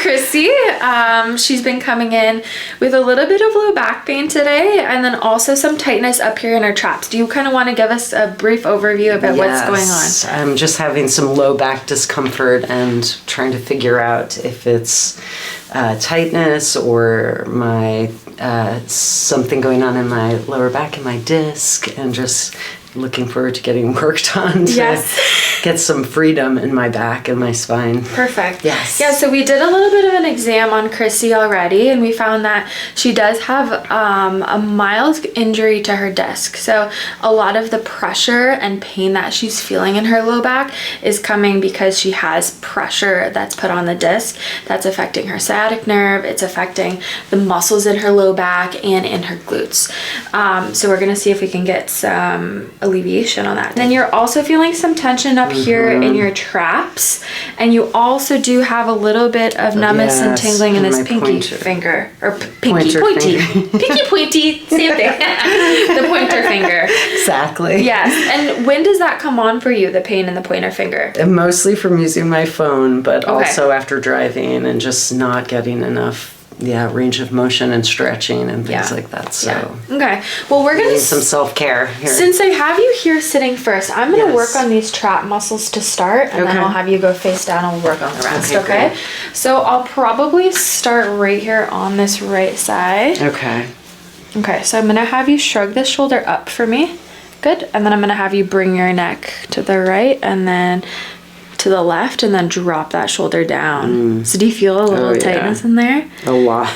Chrissy. She's been coming in with a little bit of low back pain today, and then also some tightness up here in her traps. Do you kind of want to give us a brief overview about what's going on? I'm just having some low back discomfort and trying to figure out if it's tightness or my something going on in my lower back and my disc, and just looking forward to getting worked on to get some freedom in my back and my spine. Perfect. Yes. Yeah, so we did a little bit of an exam on Chrissy already, and we found that she does have a mild injury to her disc. So a lot of the pressure and pain that she's feeling in her low back is coming because she has pressure that's put on the disc that's affecting her sciatic nerve. It's affecting the muscles in her low back and in her glutes. So we're going to see if we can get some alleviation on that. Then you're also feeling some tension up here in your traps, and you also do have a little bit of numbness and tingling in this pinky finger, or pinky pointy, pinky pointy, same thing. The pointer finger. Exactly. Yes. And when does that come on for you, the pain in the pointer finger? Mostly from using my phone, but also after driving and just not getting enough range of motion and stretching and things like that. So okay, well, we're gonna need some self-care here. Since I have you here sitting first, I'm gonna work on these trap muscles to start, and then I'll have you go face down and we'll work on the rest. Okay. So I'll probably start right here on this right side. Okay, so I'm gonna have you shrug this shoulder up for me. Good. And then I'm gonna have you bring your neck to the right and then to the left, and then drop that shoulder down. So do you feel a little tightness in there? A lot.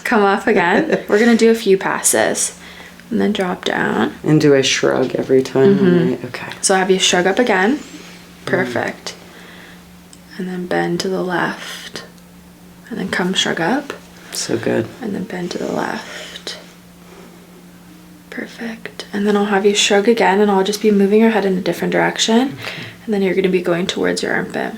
Come up again. We're gonna do a few passes and then drop down. And do I shrug every time? Okay. So I'll have you shrug up again. Perfect. And then bend to the left, and then come shrug up. So good. And then bend to the left. Perfect. And then I'll have you shrug again, and I'll just be moving your head in a different direction. Okay. And then you're going to be going towards your armpit.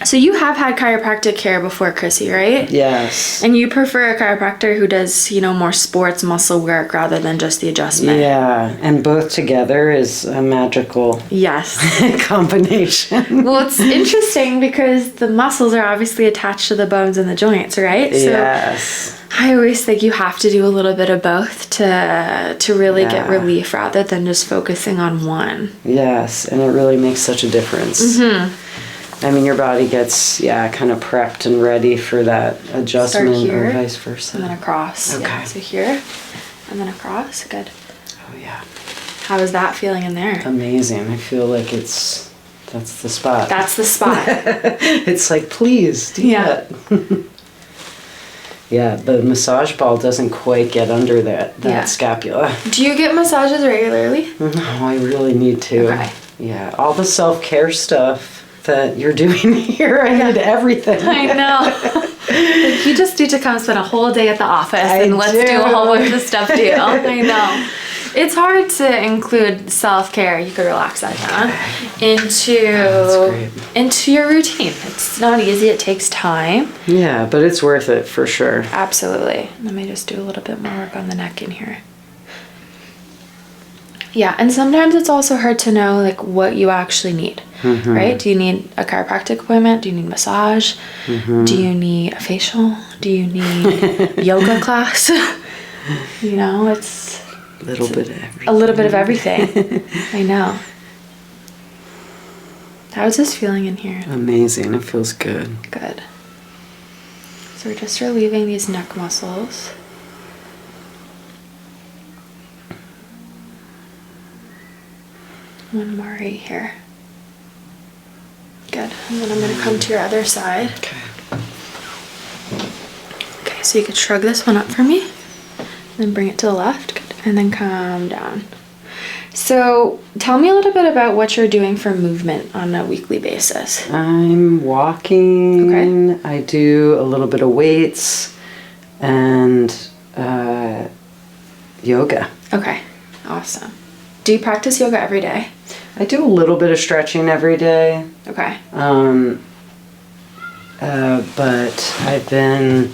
So you have had chiropractic care before, Chrissy, right? Yes. And you prefer a chiropractor who does, more sports muscle work rather than just the adjustment. Yeah, and both together is a magical combination. Well, it's interesting because the muscles are obviously attached to the bones and the joints, right? Yes. So I always think you have to do a little bit of both to really get relief rather than just focusing on one. Yes, and it really makes such a difference. I mean, your body gets, kind of prepped and ready for that adjustment or vice versa. And then across. Okay. Yeah, so here and then across. Good. Oh, yeah. How is that feeling in there? Amazing. I feel like that's the spot. That's the spot. It's like, please do that. Yeah, the massage ball doesn't quite get under that scapula. Do you get massages regularly? No, I really need to. Okay. Yeah, all the self-care stuff that you're doing here, I need everything. I know. You just need to come spend a whole day at the office and let's do a whole bunch of stuff too. I know. It's hard to include self-care. You could relax that down into your routine. It's not easy. It takes time. Yeah, but it's worth it for sure. Absolutely. Let me just do a little bit more work on the neck in here. Yeah, and sometimes it's also hard to know what you actually need, right? Do you need a chiropractic appointment? Do you need massage? Do you need a facial? Do you need yoga class? It's a little bit of everything. A little bit of everything. I know. How's this feeling in here? Amazing. It feels good. Good. So we're just relieving these neck muscles. One more right here. Good. And then I'm going to come to your other side. Okay. Okay, so you could shrug this one up for me. Then bring it to the left. Good. And then come down. So tell me a little bit about what you're doing for movement on a weekly basis. I'm walking. Okay. I do a little bit of weights and yoga. Okay. Awesome. Do you practice yoga every day? I do a little bit of stretching every day. Okay. But I've been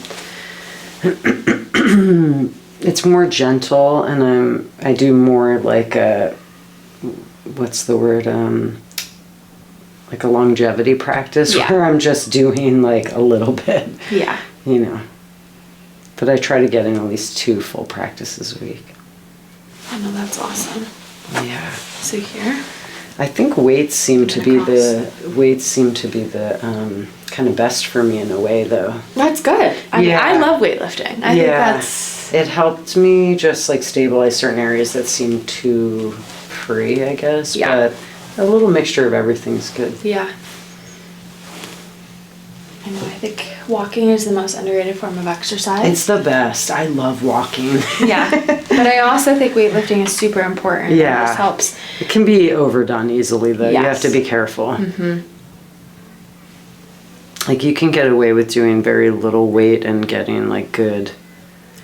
it's more gentle, and I do more like what's the word? like a longevity practice Yeah. where I'm just doing like a little bit. Yeah. You know. But I try to get in at least 2 full practices a week. I know, that's awesome. Yeah. So here. I think weights seem to be the kind of best for me in a way, though. That's good. I mean, I love weightlifting. I think that's... It helped me just like stabilize certain areas that seem too free, I guess. Yeah. But a little mixture of everything's good. Yeah. I know, I think walking is the most underrated form of exercise. It's the best. I love walking. Yeah. But I also think weightlifting is super important. Yeah. It just helps. It can be overdone easily, though. Yes. You have to be careful. Mm-hmm. Like, you can get away with doing very little weight and getting, like, good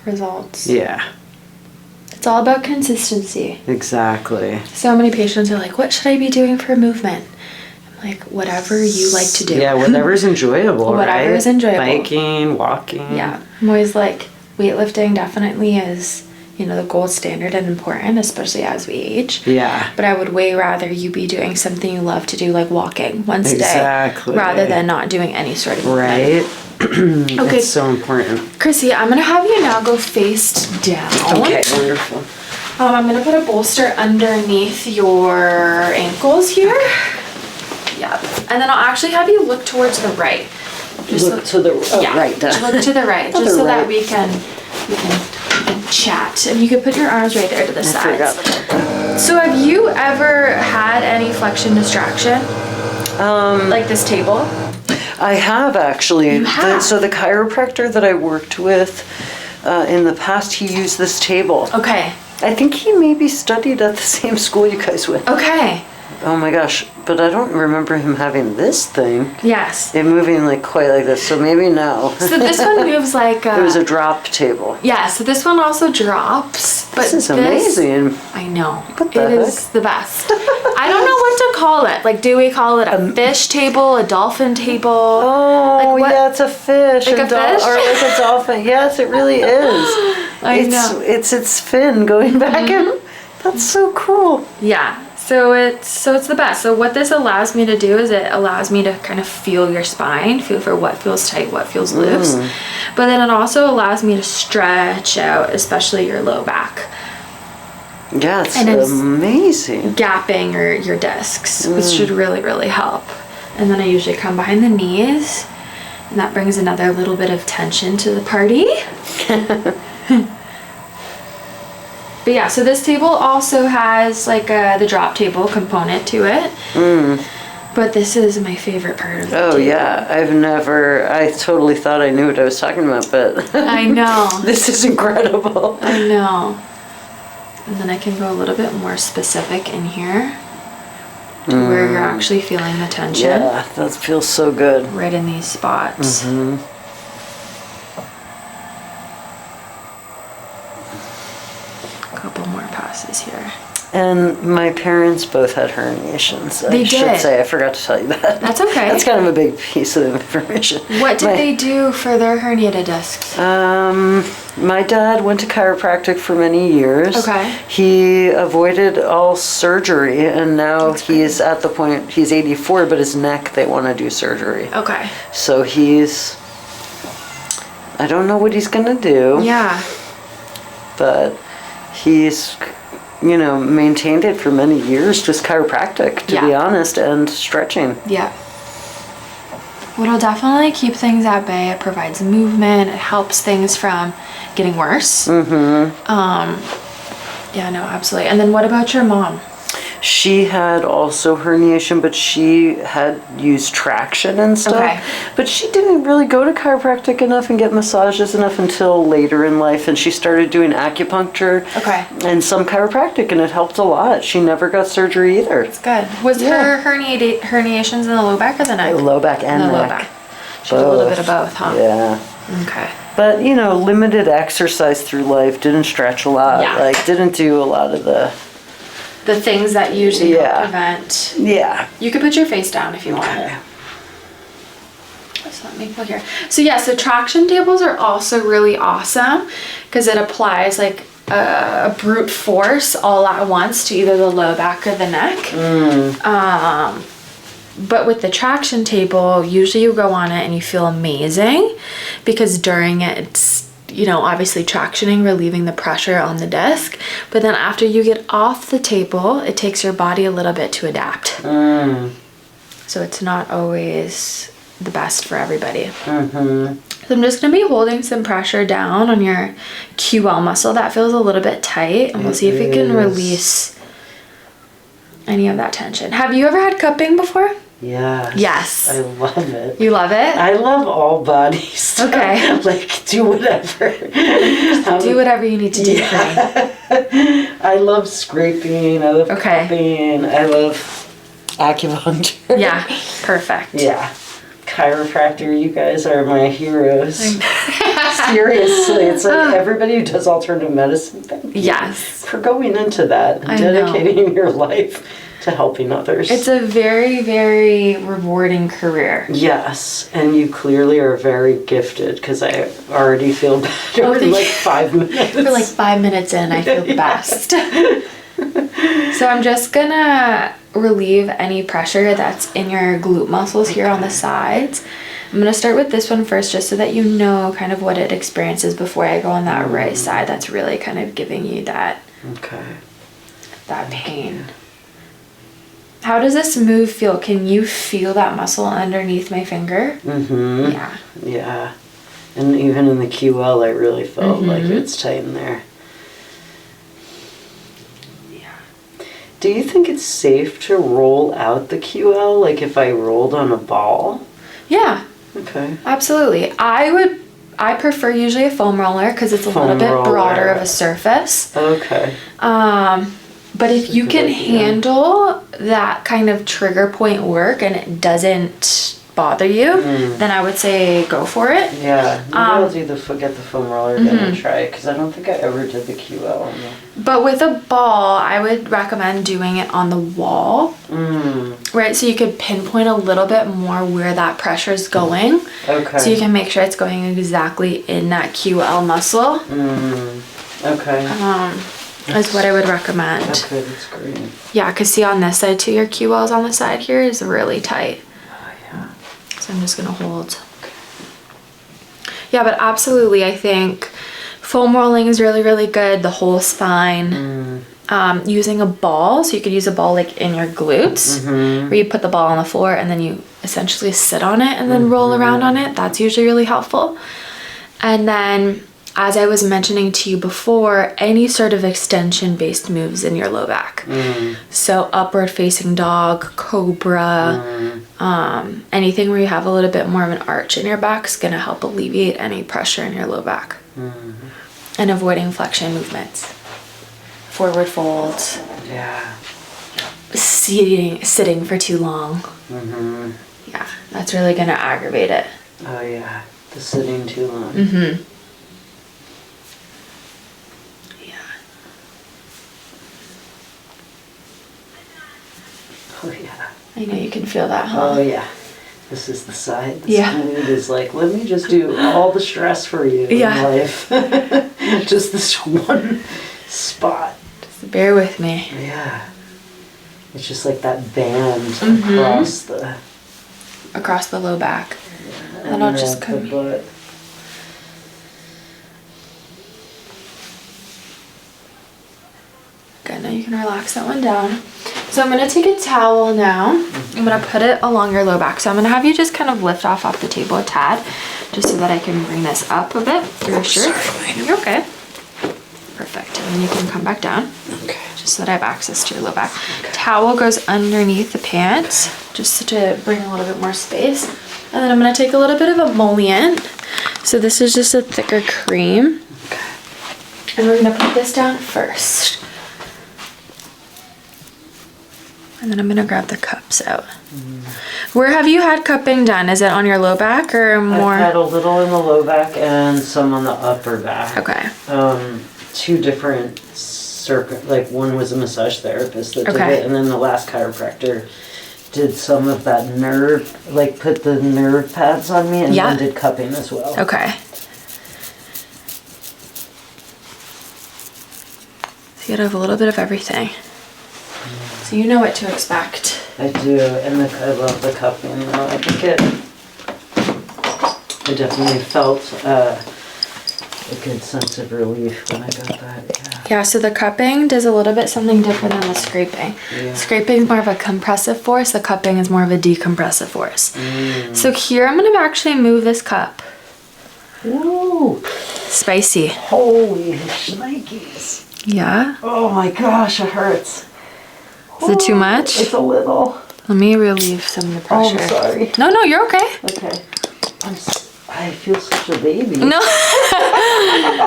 Results. Yeah. It's all about consistency. Exactly. So many patients are like, what should I be doing for movement? I'm like, whatever you like to do. Yeah, whatever's enjoyable, Whatever right? is enjoyable. Biking, walking. Yeah. I'm always like, weightlifting definitely is, you know, the gold standard and important, especially as we age. Yeah. But I would way rather you be doing something you love to do, like walking once a day. Exactly. Rather than not doing any sort of movement. Right? Okay. It's so important. Chrissy, I'm going to have you now go face down. Okay, wonderful. I'm going to put a bolster underneath your ankles here. Yep. And then I'll actually have you look towards the right. Just Look to the right. Just look to the right, just so that we can chat. And you can put your arms right there to the sides. So have you ever had any flexion distraction? Like this table? I have actually. You have? So the chiropractor that I worked with in the past, he used this table. Okay. I think he maybe studied at the same school you guys went. Okay. Oh my gosh, but I don't remember him having this thing. Yes. It moving like quite like this, so maybe no. So this one moves like It was a drop table. yeah, so this one also drops. But This is amazing. I know. What the It is the best. I don't know what to call it. Like, do we call it a fish table, a dolphin table? Oh, Like what- yeah, it's a fish. Like a fish? Or like a dolphin. Yes, it really is. I know. It's its fin going back in. That's so cool. Yeah. So it's the best. So what this allows me to do is it allows me to kind of feel your spine, feel for what feels tight, what feels loose. But then it also allows me to stretch out, especially your low back. Yeah, it's And it's amazing. gapping your discs, which should really, really help. And then I usually come behind the knees, and that brings another little bit of tension to the party. But yeah, so this table also has like the drop table component to it. But this is my favorite part of the table. Oh yeah, I totally thought I knew what I was talking about, but I know. this is incredible. I know. And then I can go a little bit more specific in here to where you're actually feeling the tension. Yeah, that feels so good. Right in these spots. Couple more passes here. And my parents both had herniations. They I should did. say, I forgot to tell you that. That's okay. That's kind of a big piece of information. What did they do for their herniated discs? My dad went to chiropractic for many years. Okay. He avoided all surgery, and now he's at the point, he's 84, but his neck, they want to do surgery. Okay. So I don't know what he's going to do. Yeah. But he's, maintained it for many years, just chiropractic, to be honest, and stretching. Yeah. Well, it'll definitely keep things at bay. It provides movement. It helps things from getting worse. Yeah, no, absolutely. And then what about your mom? She had also herniation, but she had used traction and stuff. Okay. But she didn't really go to chiropractic enough and get massages enough until later in life, and she started doing acupuncture and some chiropractic, and it helped a lot. She never got surgery either. It's good. Was her herniations in the low back or the neck? Low back and the neck. low back. She had a little bit of both, huh? Yeah. Okay. But, limited exercise through life, didn't stretch a lot, didn't do a lot of the things that usually help prevent. Yeah. You could put your face down if you want. Okay. So let me put here. So so traction tables are also really awesome because it applies like a brute force all at once to either the low back or the neck. But with the traction table, usually you go on it and you feel amazing because during it, it's, you know, obviously tractioning, relieving the pressure on the disc. But then after you get off the table, it takes your body a little bit to adapt. So it's not always the best for everybody. So I'm just going to be holding some pressure down on your QL muscle. That feels a little bit tight, and we'll see if we can release any of that tension. Have you ever had cupping before? Yes. Yes. I love it. You love it? I love all bodies. Okay. Like, do whatever. Do whatever you need to do. I love scraping. I love cupping. I love acupuncture. Yeah. Perfect. Yeah. Chiropractor, you guys are my heroes. Seriously, it's like everybody who does alternative medicine, thank you yes, for going into that and dedicating your life to helping others. It's a very, very rewarding career. Yes, and you clearly are very gifted because I already feel better in like 5 minutes. For like 5 minutes in, I feel the best. So I'm just gonna relieve any pressure that's in your glute muscles here on the sides. I'm gonna start with this one first just so that you know kind of what it experiences before I go on that right side. That's really kind of giving you that, that pain. How does this move feel? Can you feel that muscle underneath my finger? Yeah. Yeah. And even in the QL, I really felt like it's tight in there. Do you think it's safe to roll out the QL, like if I rolled on a ball? Yeah. Okay. Absolutely. I prefer usually a foam roller because it's a little bit broader of a surface. Okay. But if you can handle that kind of trigger point work and it doesn't bother you, then I would say go for it. Yeah, maybe I'll do get the foam roller again and try it because I don't think I ever did the QL. But with a ball, I would recommend doing it on the wall, right? So you could pinpoint a little bit more where that pressure is going. Okay. So you can make sure it's going exactly in that QL muscle. Okay. Is what I would recommend. Okay, that's great. Yeah, because see on this side too, your QLs on the side here is really tight. So I'm just gonna hold. Yeah, but absolutely, I think foam rolling is really, really good. The whole spine. Using a ball, so you could use a ball like in your glutes, where you put the ball on the floor and then you essentially sit on it and then roll around on it. That's usually really helpful. And then, as I was mentioning to you before, any sort of extension-based moves in your low back. So upward facing dog, cobra, anything where you have a little bit more of an arch in your back is gonna help alleviate any pressure in your low back. And avoiding flexion movements. Forward folds. Yeah. Sitting for too long. Yeah, that's really gonna aggravate it. Oh yeah, the sitting too long. Oh yeah. I know you can feel that, huh? Oh yeah. This is the side. This glute is like, let me just do all the stress for you in life. Just this one spot. Just bear with me. Yeah. It's just like that band across the low back. Yeah, and I'll just come butt. Good, now you can relax that one down. So I'm gonna take a towel now. I'm gonna put it along your low back. So I'm gonna have you just kind of lift off the table a tad, just so that I can bring this up a bit through your shirt. You're okay. Perfect, and then you can come back down. Okay. Just so that I have access to your low back. Okay. Towel goes underneath the pants, just to bring a little bit more space. And then I'm gonna take a little bit of emollient. So this is just a thicker cream. Okay. And we're gonna put this down first. And then I'm gonna grab the cups out. Where have you had cupping done? Is it on your low back or more? I've had a little in the low back and some on the upper back. Okay. Two different like one was a massage therapist that did it, and then the last chiropractor did some of that nerve, like put the nerve pads on me and then did cupping as well. Okay. So you gotta have a little bit of everything. So you know what to expect. I do, and I love the cupping. You know, I think I definitely felt a good sense of relief when I got that. Yeah, so the cupping does a little bit something different than the scraping. Yeah. Scraping is more of a compressive force. The cupping is more of a decompressive force. So here I'm going to actually move this cup. Ooh. Spicy. Holy shnikes. Yeah? Oh my gosh, it hurts. Is it too much? It's a little. Let me relieve some of the pressure. Oh, I'm sorry. No, you're okay. Okay. I feel such a baby. No.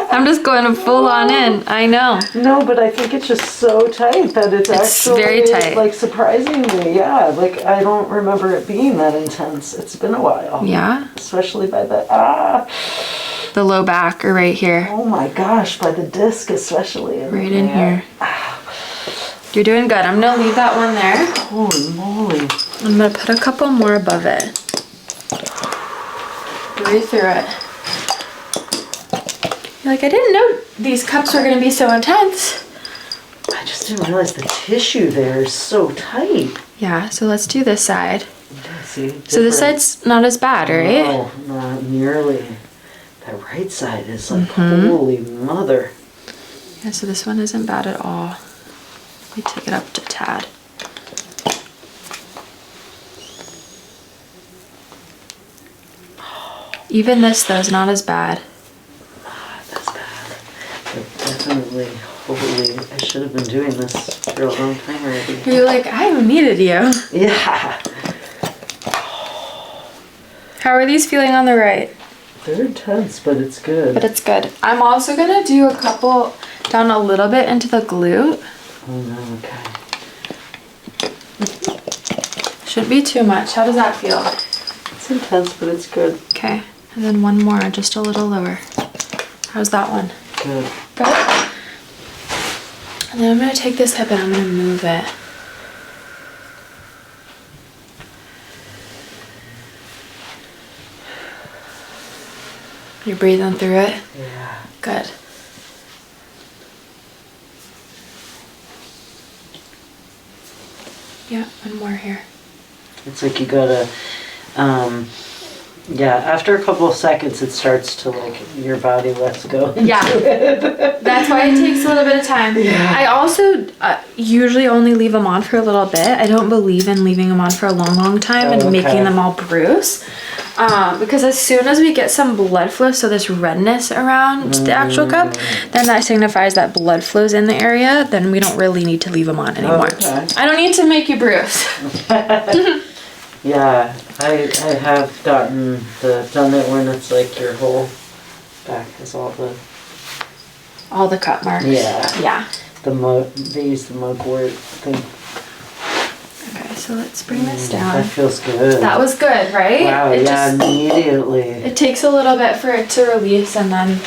I'm just going full on in. I know. No, but I think it's just so tight that it's actually very tight. Like surprisingly, yeah. Like I don't remember it being that intense. It's been a while. Yeah? Especially by the The low back or right here. Oh my gosh, by the disc especially. Right in here. You're doing good. I'm going to leave that one there. Holy moly. I'm going to put a couple more above it. Breathe through it. You're like, I didn't know these cups were going to be so intense. I just didn't realize the tissue there is so tight. Yeah, so let's do this side. Yeah, see, so this side's not as bad, right? No, not nearly. That right side is like, holy mother. Yeah, so this one isn't bad at all. Let me take it up to tad. Even this, though, is not as bad. That's bad. But definitely, holy, I should have been doing this for a long time already. You're like, I haven't needed you. Yeah. How are these feeling on the right? They're intense, but it's good. But it's good. I'm also going to do a couple down a little bit into the glute. Oh no, okay. Shouldn't be too much. How does that feel? It's intense, but it's good. Okay. And then one more, just a little lower. How's that one? Good. Good? And then I'm going to take this hip and I'm going to move it. You're breathing through it? Yeah. Good. Yeah, one more here. It's like you gotta, yeah, after a couple of seconds it starts to like, your body lets go. Yeah. That's why it takes a little bit of time. Yeah. I also usually only leave them on for a little bit. I don't believe in leaving them on for a long time and making them all bruise. Because as soon as we get some blood flow, so this redness around the actual cup, then that signifies that blood flows in the area, then we don't really need to leave them on anymore. Okay. I don't need to make you bruise. Yeah, I have done it when it's like your whole back has all the cut marks. Yeah. Yeah. They use the mugwort thing. Okay, so let's bring this down. That feels good. That was good, right? Wow, immediately. It takes a little bit for it to release and then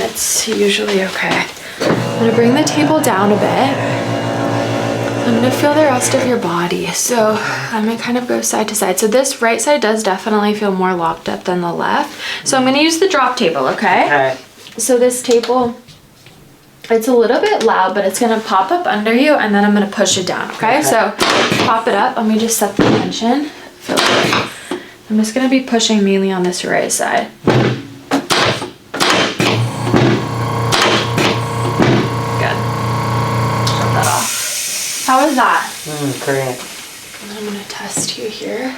it's usually okay. I'm gonna bring the table down a bit. I'm gonna feel the rest of your body. So I'm gonna kind of go side to side. So this right side does definitely feel more locked up than the left. So I'm gonna use the drop table, okay? Okay. So this table, it's a little bit loud, but it's gonna pop up under you and then I'm gonna push it down, okay? So pop it up, let me just set the tension. Feel good. I'm just gonna be pushing mainly on this right side. Good. Shut that off. How is that? Great. And I'm gonna test you here.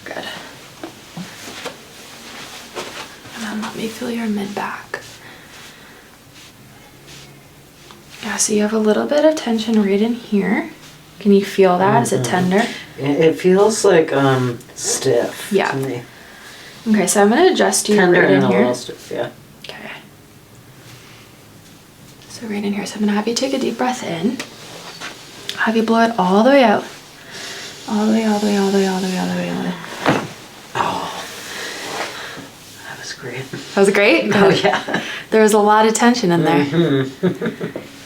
Good. And then let me feel your mid-back. Yeah, so you have a little bit of tension right in here. Can you feel that? Is it tender? It feels like stiff Yeah. to me. Okay, so I'm gonna adjust you Tender right in and a here. little stiff, yeah. Okay. So right in here. So I'm gonna have you take a deep breath in. Have you blow it all the way out. All the way, all the way, all the way, all the way, all the way, all the way. Oh, that was great. That was great? Oh, yeah. There was a lot of tension in there.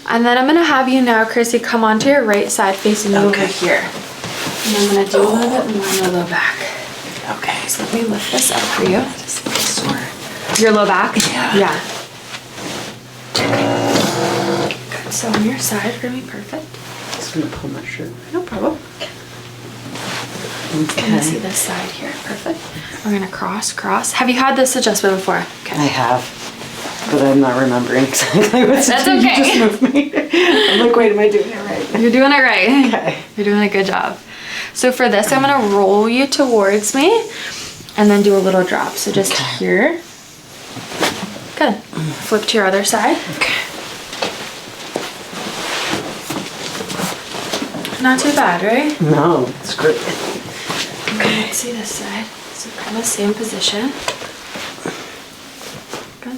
And then I'm gonna have you now, Chrissy, come onto your right side facing you over here. And I'm gonna do a little bit more in the low back. Okay, so let me lift this up for you. Just a little sore. Your low back? Yeah. Yeah. Good, so on your side for me, perfect. gonna pull my shirt. No problem. Okay. Let me see this side here. Perfect. We're gonna cross, cross. Have you had this adjustment before? Okay. I have, but I'm not remembering exactly what to That's do. okay. You just moved me. I'm like, wait, am I doing it right? You're doing it right. Okay. You're doing a good job. So for this, I'm gonna roll you towards me and then do a little drop. So just here. Good. Flip to your other side. Okay. Not too bad, right? No, it's great. Okay, let's see this side. So kind of same position. Good.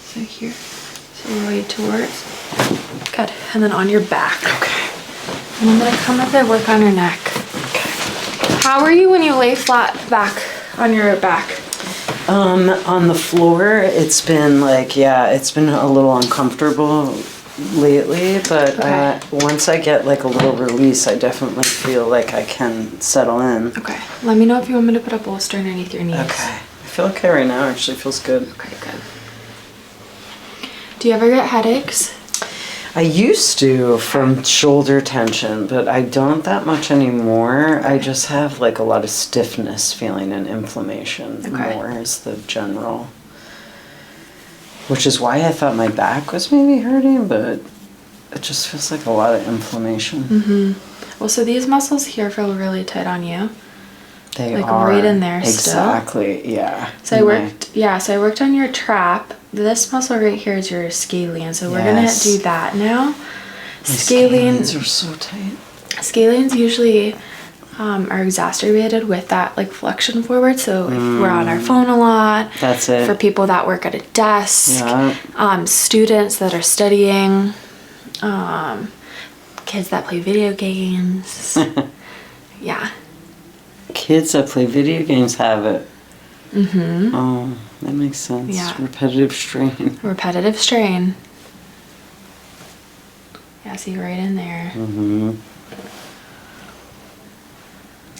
So here. So roll you towards. Good. And then on your back. Okay. And I'm gonna come up there, work on your neck. Okay. How are you when you lay flat back on your back? On the floor, it's been like, it's been a little uncomfortable lately, but Okay. once I get like a little release, I definitely feel like I can settle in. Okay. Let me know if you want me to put a bolster underneath your knees. Okay. I feel okay right now. Actually feels good. Okay, good. Do you ever get headaches? I used to from shoulder tension, but I don't that much anymore. I just have like a lot of stiffness feeling and inflammation more is the general. Which is why I thought my back was maybe hurting, but it just feels like a lot of inflammation. Mm-hmm. Well, so these muscles here feel really tight on you. They like are. Right in there Exactly, still. yeah. So I worked on your trap. This muscle right here is your scalene. So we're gonna do that now. Scalenes are so tight. Scalenes usually are exacerbated with that like flexion forward. So if we're on our phone a lot. That's it. For people that work at a desk. Yeah. Students that are studying. Kids that play video games. Yeah. Kids that play video games have it. Mm-hmm. Oh, that makes sense. Yeah. Repetitive strain. Repetitive strain. Yeah, see right in there. Mm-hmm.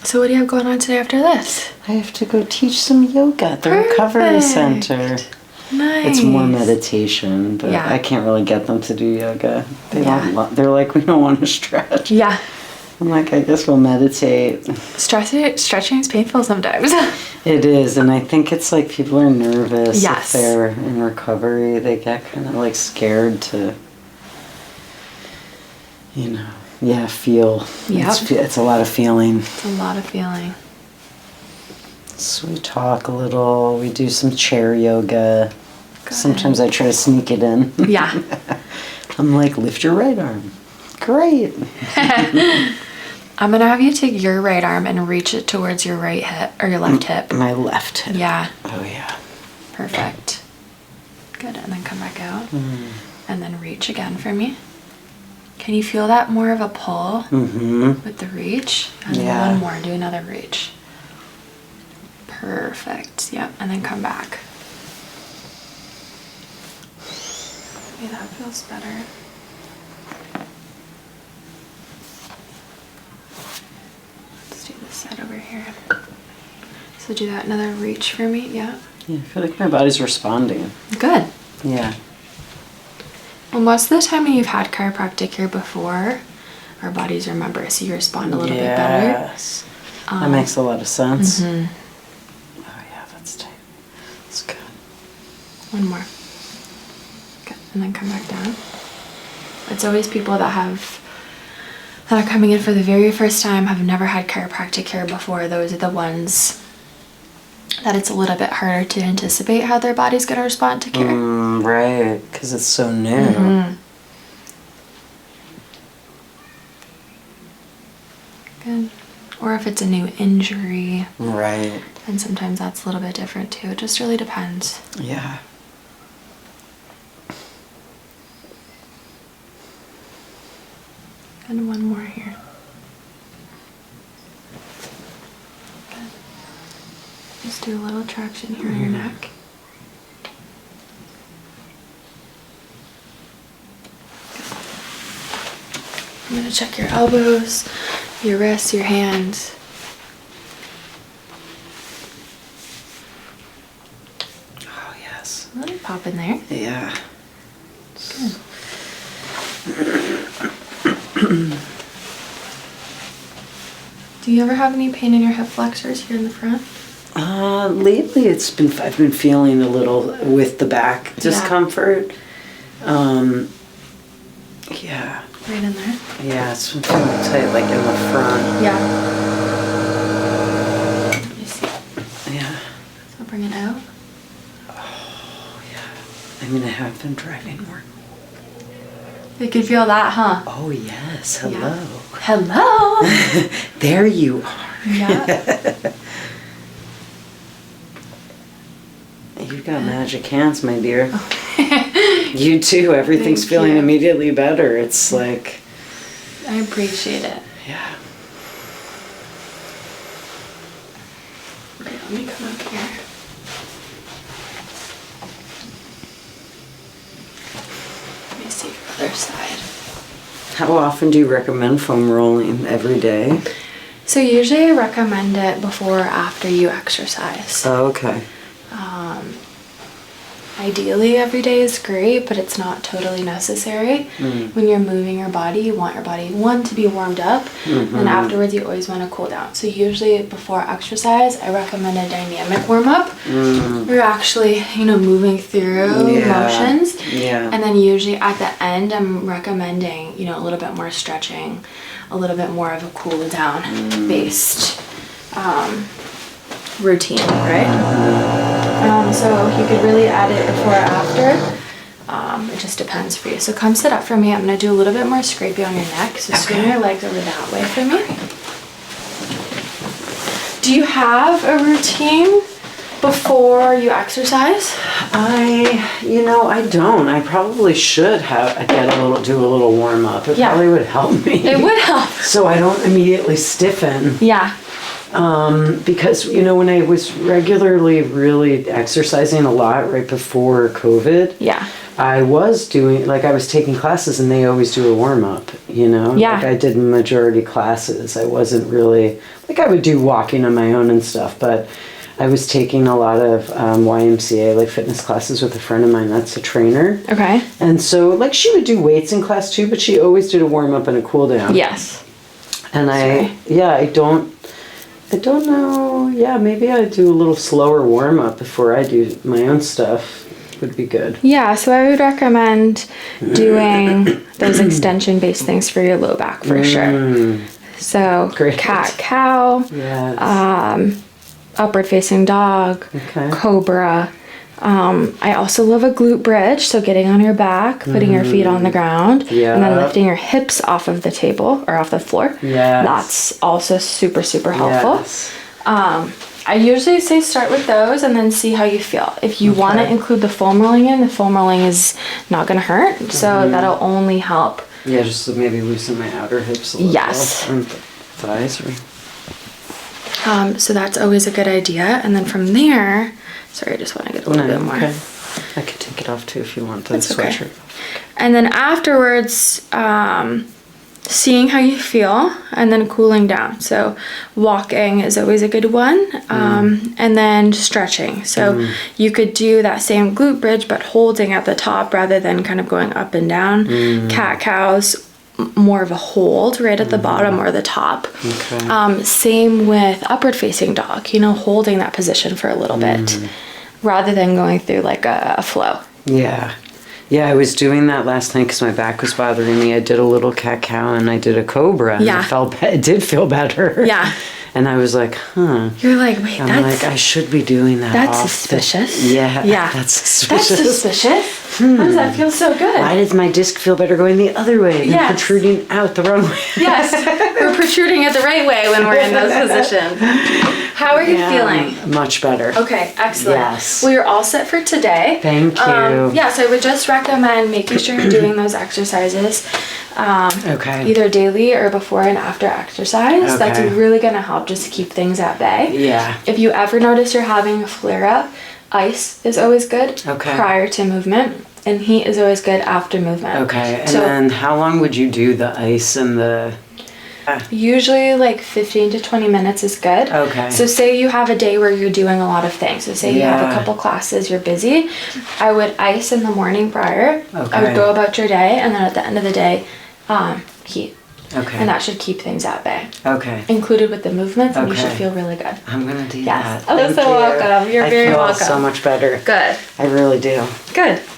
So what do you have going on today after this? I have to go teach some yoga at the recovery center. Nice. It's more meditation, but Yeah. I can't really get them to do yoga. They don't. They're like, we don't want to stretch. Yeah. I'm like, I guess we'll meditate. Stretching is painful sometimes. It is, and I think it's like people are nervous Yes. if they're in recovery. They get kind of like scared to, feel. Yep. It's a lot of feeling. It's a lot of feeling. So we talk a little. We do some chair yoga. Good. Sometimes I try to sneak it in. Yeah. I'm like, lift your right arm. Great. I'm gonna have you take your right arm and reach it towards your right hip or your left hip. My left hip. Yeah. Oh yeah. Perfect. Good, and then come back out. And then reach again for me. Can you feel that more of a pull with the reach? And then one more, do another reach. Perfect, yep, and then come back. Okay, that feels better. Let's do this side over here. So do that, another reach for me, yeah. Yeah, I feel like my body's responding. Good. Yeah. Well, most of the time when you've had chiropractic here before, our bodies remember, so you respond a little bit better. Yes. That makes a lot of sense. Oh yeah, that's tight. That's good. One more. Good. And then come back down. It's always people that are coming in for the very first time, have never had chiropractic care before. Those are the ones that it's a little bit harder to anticipate how their body's going to respond to care. Right, because it's so new. Good. Or if it's a new injury. Right. And sometimes that's a little bit different too. It just really depends. Yeah. And one more here. Good. Just do a little traction here on your neck. I'm going to check your elbows, your wrists, your hands. Oh yes. Let it pop in there. Yeah. Good. Do you ever have any pain in your hip flexors here in the front? Lately I've been feeling a little with the back discomfort. Yeah. Right in there? Yeah, it's been feeling tight, like in the front. Yeah. Let me see. Yeah. So bring it out. Oh, yeah. I mean, I have been driving more. You can feel that, huh? Oh, yes. Hello. Yeah. Hello. There you are. Yeah. You've got magic hands, my dear. You too. Everything's feeling immediately better. It's like... I appreciate it. Yeah. Okay, let me come up here. Let me see your other side. How often do you recommend foam rolling? Every day? So usually I recommend it before or after you exercise. Oh, okay. Ideally every day is great, but it's not totally necessary. When you're moving your body, you want your body, one, to be warmed up, and afterwards you always want to cool down. So usually before exercise, I recommend a dynamic warm-up. You're actually, moving through motions. Yeah. And then usually at the end, I'm recommending, a little bit more stretching, a little bit more of a cool down based routine, right? So you could really add it before or after. It just depends for you. So come sit up for me. I'm going to do a little bit more scrapey on your neck. So swing your legs over that way for me. Do you have a routine before you exercise? I don't. I probably should do a little warm up. It probably would help me. It would help. So I don't immediately stiffen. Yeah. Because, when I was regularly really exercising a lot right before COVID, I was taking classes and they always do a warm up, Yeah. Like I did majority classes. I wasn't really, I would do walking on my own and stuff, but I was taking a lot of YMCA, fitness classes with a friend of mine that's a trainer. Okay. And so, she would do weights in class too, but she always did a warm up and a cool down. Yes. And I don't know. Yeah, maybe I do a little slower warm up before I do my own stuff. Would be good. Yeah, so I would recommend doing those extension based things for your low back for sure. So cat cow, upward facing dog, cobra. I also love a glute bridge, so getting on your back, putting your feet on the ground, and then lifting your hips off of the table or off the floor. Yes. That's also super, super helpful. Yes. I usually say start with those and then see how you feel. If you want to include the foam rolling in, the foam rolling is not going to hurt, so that'll only help. Yeah, just maybe loosen my outer hips a little. Yes. And thighs. So that's always a good idea. And then from there, sorry, I just want to get a little bit more. Okay. I could take it off too if you want the sweatshirt. Okay. And then afterwards, seeing how you feel and then cooling down. So walking is always a good one. And then stretching. So you could do that same glute bridge, but holding at the top rather than kind of going up and down. Cat cows, more of a hold right at the bottom or the top. Okay. Same with upward facing dog, holding that position for a little bit rather than going through a flow. Yeah. Yeah, I was doing that last night because my back was bothering me. I did a little cat cow and I did a cobra. And it did feel better. Yeah. And I was like, You're like, wait, I should be doing that. That's suspicious. Yeah. That's suspicious. That's suspicious. How does that feel so good? Why does my disc feel better going the other way than protruding out the wrong way? Yes, we're protruding it the right way when we're in those positions. How are you feeling? Much better. Okay, excellent. Yes. Well, you're all set for today. Thank you. So I would just recommend making sure you're doing those exercises either daily or before and after exercise. That's really going to help just keep things at bay. Yeah. If you ever notice you're having a flare-up, ice is always good prior to movement. And heat is always good after movement. Okay, and then how long would you do the ice and the... Usually 15 to 20 minutes is good. Okay. So say you have a day where you're doing a lot of things. So say you have a couple classes, you're busy. I would ice in the morning prior. I would go about your day, and then at the end of the day, heat. Okay. And that should keep things at bay. Okay. Included with the movements, and you Okay. should feel really good. I'm going to do Yes. that. Oh, Thank so you. welcome. You're I very feel welcome. so much better. Good. I really do. Good.